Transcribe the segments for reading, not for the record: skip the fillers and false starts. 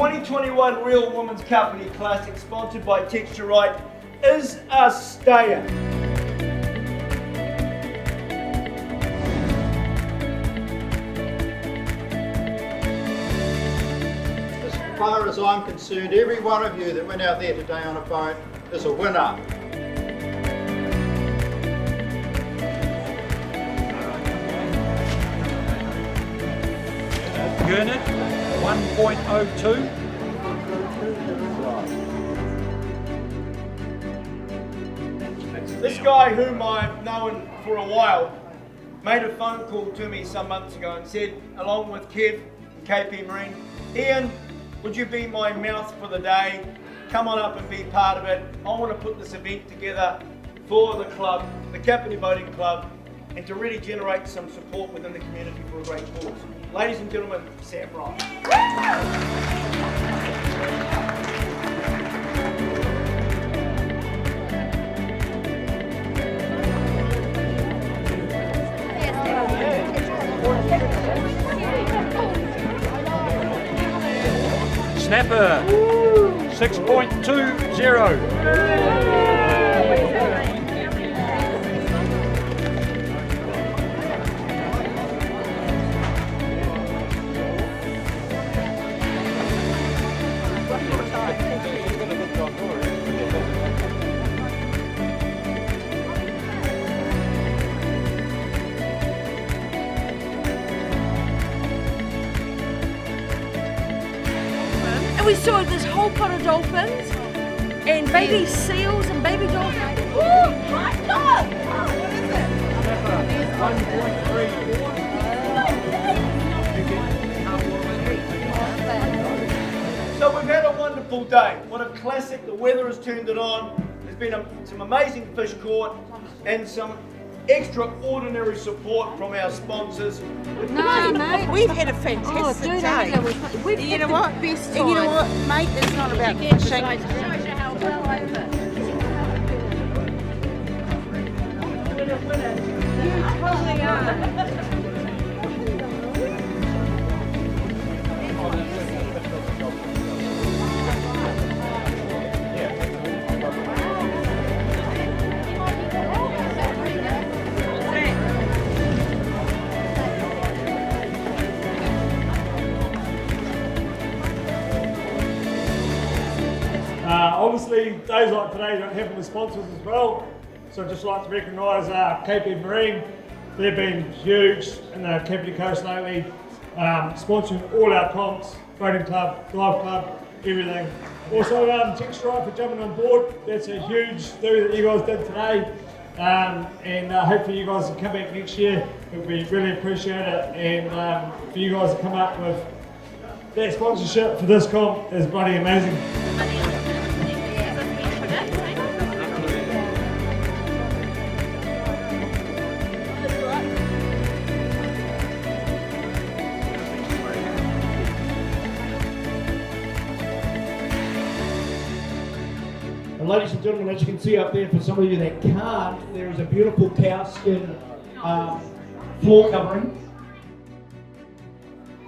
2021 Real Women's Kapiti Classic, sponsored by Texturite, is a stayer. As far as I'm concerned, every one of you that went out there today on a boat is a winner. Gurnett, 1.02. This guy, whom I've known for a while, made a phone call to me some months ago and said, along with Kev and KP Marine, Ian, would you be my mouth for the day? Come on up and be part of it. I want to put this event together for the club, the Kapiti Boating Club, and to really generate some support within the community for a great cause. Ladies and gentlemen, Sam Ryan. Snapper, 6.20. And we saw this whole pot of dolphins and baby seals and baby dolphins. Oh my God! What is it? 1.3. So we've had a wonderful day. What a classic. The weather has turned it on. There's been some amazing fish caught and some extraordinary support from our sponsors. No, mate. We've had a fantastic day. We've You know had the what? best And you know time. what, mate? It's not about fishing. Obviously, days like today don't happen with sponsors as well, so I'd just like to recognise KP Marine. They've been huge in the Kapiti Coast lately, sponsoring all our comps, boating club, dive club, everything. Also, Texturite for jumping on board. That's a huge do that you guys did today, and hopefully you guys can come back next year. It would be really appreciated, and for you guys to come up with that sponsorship for this comp is bloody amazing. And ladies and gentlemen, as you can see up there, for some of you that can't, there is a beautiful cow skin floor covering.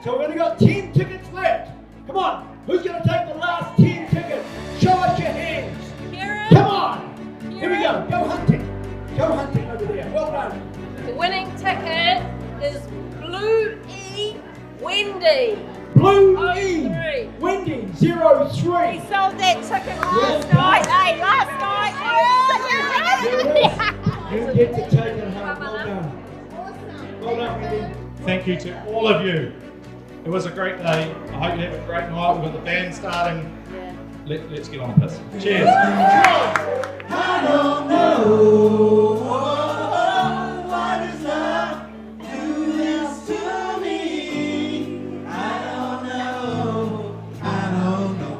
So we've only got 10 tickets left. Come on, who's going to take the last 10 tickets? Show us your hands. Karen. Come on. Here we go. Go hunting. Go hunting over there. Well done. The winning ticket is Blue E Wendy. Blue Oh, E. three. Wendy, 03. We sold that ticket last night. Hey, last night. You get to take it home. Well done. Well done, Wendy. Thank you to all of you. It was a great day. I hope you have a great night. We've got the band starting. Let's get on the piss. Cheers. I don't know what is love do this to me. I don't know. I don't know.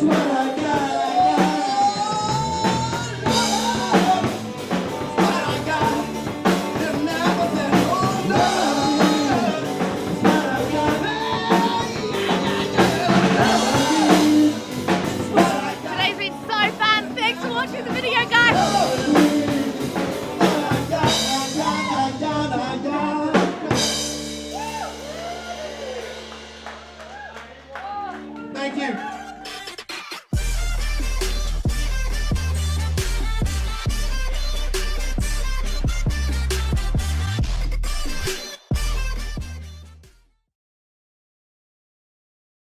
It's what I got. Today's been so fun. Thanks for watching the video, guys.